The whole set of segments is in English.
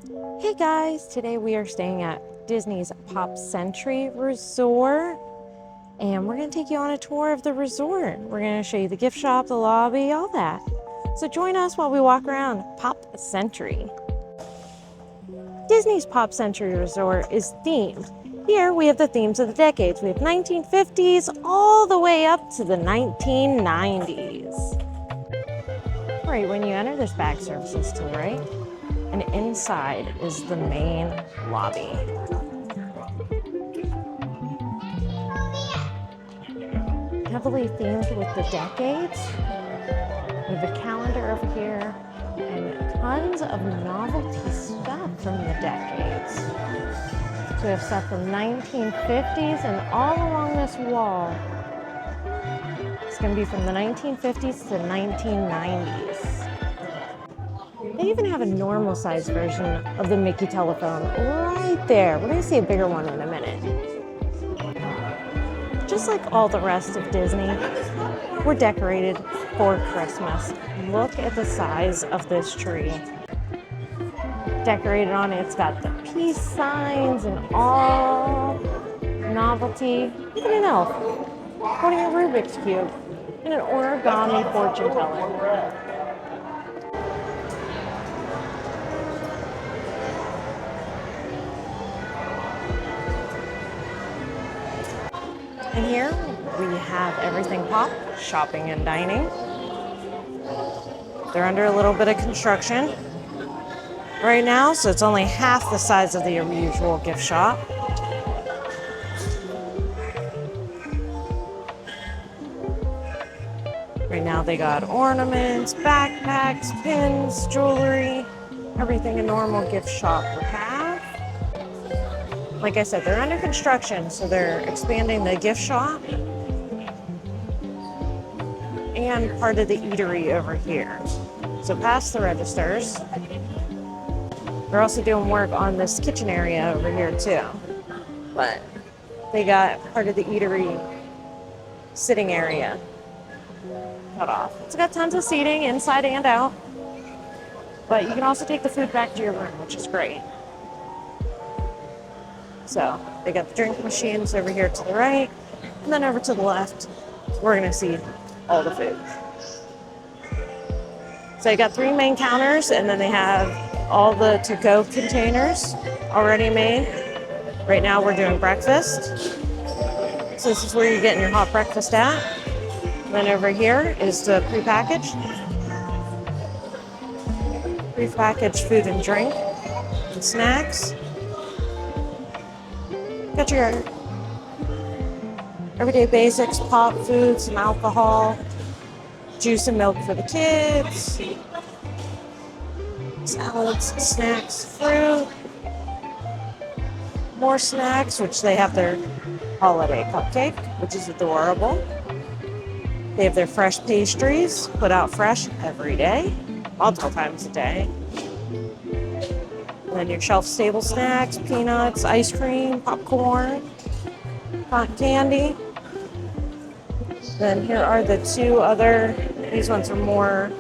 Hey guys, today we are staying at Disney's Pop Century Resort and we're going to take you on a tour of the resort. We're going to show you the gift shop, the lobby, all that. So join us while we walk around Pop Century. Disney's Pop Century Resort is themed. Here we have the themes of the decades. We have 1950s all the way up to the 1990s. Right when you enter, there's back services to the right. And inside is the main lobby. Heavily themed with the decades. We have a calendar over here and tons of novelty stuff from the decades. So we have stuff from 1950s and all along this wall. It's going to be from the 1950s to the 1990s. They even have a normal size version of the Mickey telephone right there. We're going to see a bigger one in a minute. Just like all the rest of Disney, we're decorated for Christmas. Look at the size of this tree. Decorated on it, it's got the peace signs and all novelty. Even an elf holding a Rubik's Cube and an origami fortune teller. And here we have everything pop, shopping and dining. They're under a little bit of construction right now, so it's only half the size of the usual gift shop. Right now they got ornaments, backpacks, pins, jewelry, everything a normal gift shop would have. Like I said, they're under construction, so they're expanding the gift shop and part of the eatery over here. So past the registers, they're also doing work on this kitchen area over here too. But they got part of the eatery sitting area cut off. It's got tons of seating inside and out, but you can also take the food back to your room, which is great. So they got the drink machines over here to the right, and then over to the left, we're gonna see all the food. So you got 3 main counters, and then they have all the to-go containers already made. Right now we're doing breakfast. So this is where you're getting your hot breakfast at. And then over here is the prepackaged food and drink and snacks. Got your everyday basics, pop food, some alcohol, juice and milk for the kids, salads, snacks, fruit, more snacks, which they have their holiday cupcake, which is adorable. They have their fresh pastries, put out fresh every day, multiple times a day. And then your shelf-stable snacks, peanuts, ice cream, popcorn, cotton candy. Then here are the 2 other, these ones are more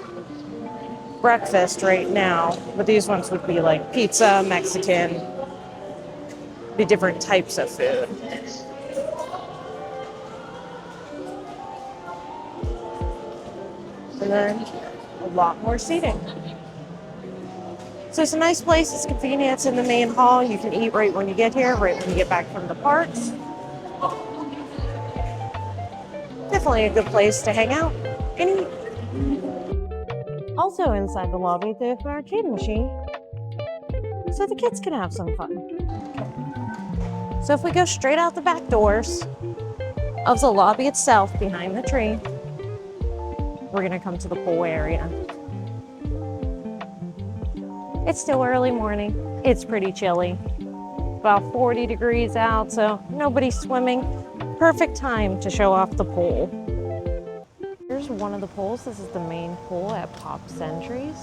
breakfast right now, but these ones would be like pizza, Mexican, be different types of food. And then a lot more seating. So it's a nice place, it's convenient, it's in the main hall. You can eat right when you get here, right when you get back from the parks. Definitely a good place to hang out and eat. Also inside the lobby, there's an arcade machine, so the kids can have some fun. Okay. So if we go straight out the back doors of the lobby itself, behind the tree, we're gonna come to the pool area. It's still early morning. It's pretty chilly. About 40 degrees out, so nobody's swimming. Perfect time to show off the pool. Here's one of the pools. This is the main pool at Pop Centuries.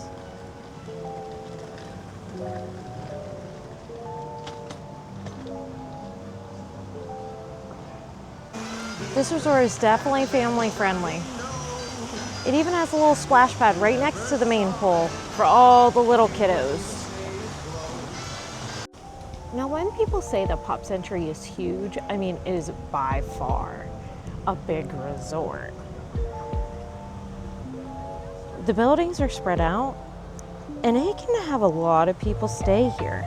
This resort is definitely family friendly. It even has a little splash pad right next to the main pool for all the little kiddos. Now, when people say that Pop Century is huge, I mean, it is by far a big resort. The buildings are spread out, and it can have a lot of people stay here.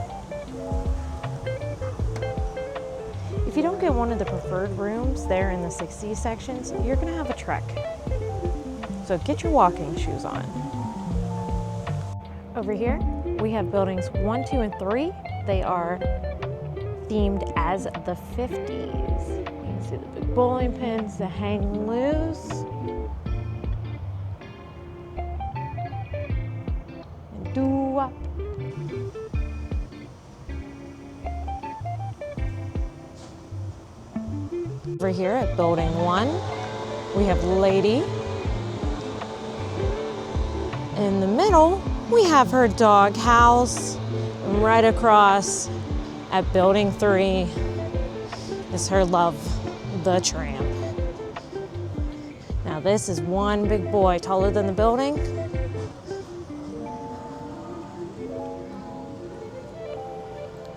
If you don't get one of the preferred rooms there in the 60 sections, you're gonna have a trek. So get your walking shoes on. Over here, we have buildings 1, 2, and 3. They are themed as the 50s. You can see the big bowling pins that hang loose. And doo-wop. Over here at Building 1, we have Lady. In the middle, we have her dog house. And right across at Building 3 is her love, the tramp. Now this is one big boy taller than the building.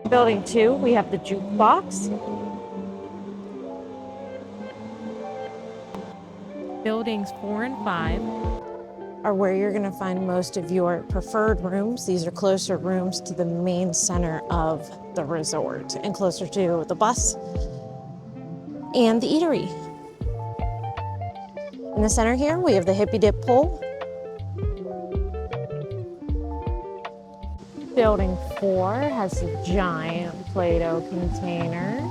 Building 2, we have the jukebox. Buildings 4 and 5 are where you're going to find most of your preferred rooms. These are closer rooms to the main center of the resort and closer to the bus and the eatery. In the center here, we have the Hippie Dip pool. Building 4 has a giant Play-Doh container.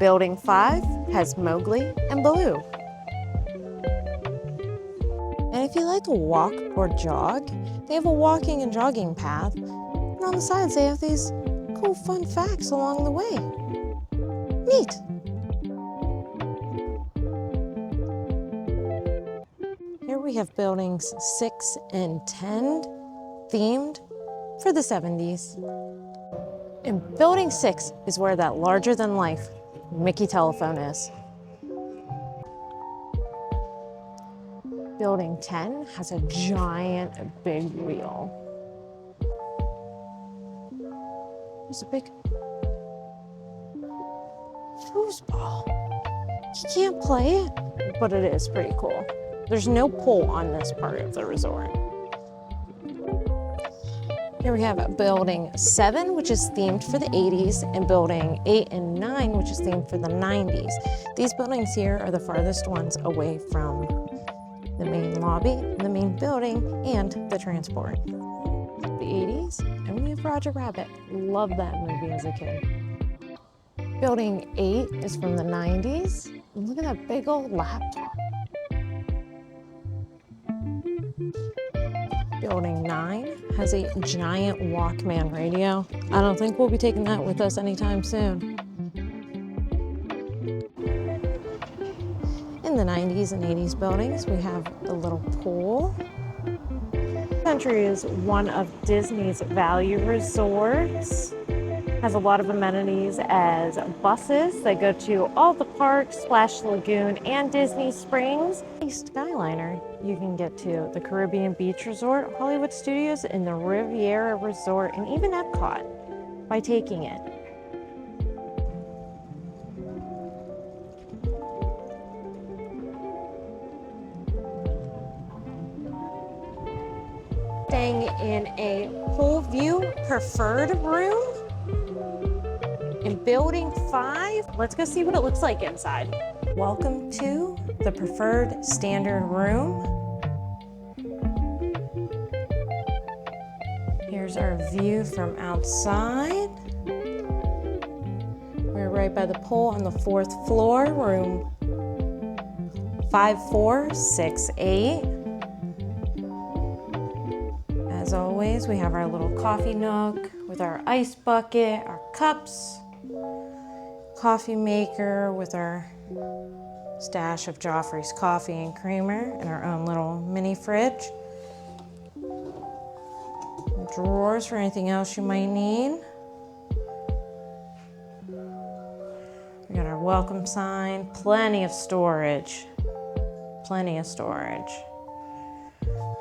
Building 5 has Mowgli and Baloo. And if you like to walk or jog, they have a walking and jogging path. And on the sides, they have these cool, fun facts along the way. Neat. Here we have buildings 6 and 10 themed for the 70s. And building 6 is where that larger-than-life Mickey telephone is. Building 10 has a giant big wheel. There's a big foosball. You can't play it, but it is pretty cool. There's no pool on this part of the resort. Here we have Building 7, which is themed for the 80s, and Building 8 and 9, which is themed for the 90s. These buildings here are the farthest ones away from the main lobby, the main building, and the transport. The 80s, and we have Roger Rabbit. Love that movie as a kid. Building 8 is from the 90s. And look at that big old laptop. Building 9 has a giant Walkman radio. I don't think we'll be taking that with us anytime soon. In the 90s and 80s buildings, we have the little pool. Century is one of Disney's value resorts. Has a lot of amenities as buses that go to all the parks, Splash Lagoon, and Disney Springs. Skyliner, you can get to the Caribbean Beach Resort, Hollywood Studios, and the Riviera Resort, and even EPCOT by taking it. Staying in a pool view preferred room in Building 5. Let's go see what it looks like inside. Welcome to the preferred standard room. Here's our view from outside. We're right by the pool on the 4th floor, room 5468. As always, we have our little coffee nook with our ice bucket, our cups, coffee maker with our stash of Joffrey's coffee and creamer, and our own little mini fridge. Drawers for anything else you might need. We got our welcome sign, plenty of storage. Plenty of storage.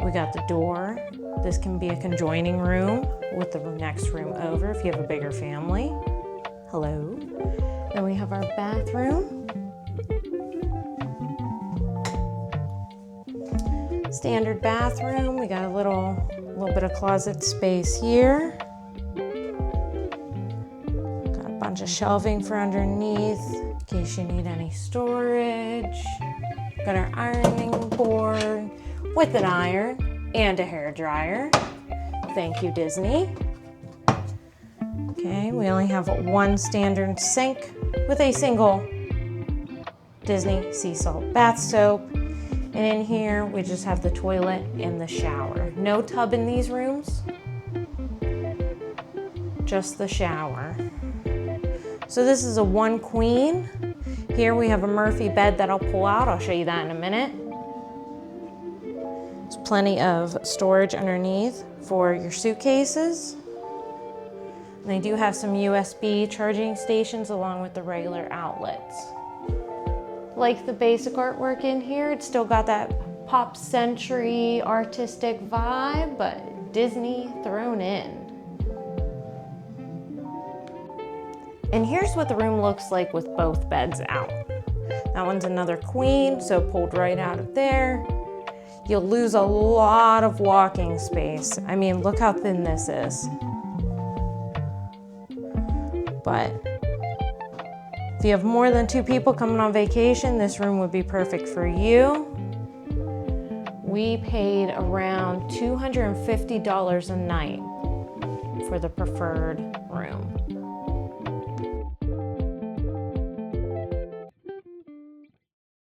We got the door This can be a conjoining room with the next room over if you have a bigger family. Hello. Then we have our bathroom. Standard bathroom. We got a little bit of closet space here. Got a bunch of shelving for underneath in case you need any storage. Got our ironing board with an iron and a hair dryer. Thank you, Disney. Okay, we only have one standard sink with a single Disney sea salt bath soap. And in here, we just have the toilet and the shower. No tub in these rooms, just the shower. So this is a 1 queen. Here we have a Murphy bed that I'll pull out. I'll show you that in a minute. There's plenty of storage underneath for your suitcases. And they do have some USB charging stations along with the regular outlets. Like the basic artwork in here, it's still got that pop century artistic vibe, but Disney thrown in. And here's what the room looks like with both beds out. That one's another queen, so pulled right out of there. You'll lose a lot of walking space. I mean, look how thin this is. But if you have more than 2 people coming on vacation, this room would be perfect for you. We paid around $250 a night for the preferred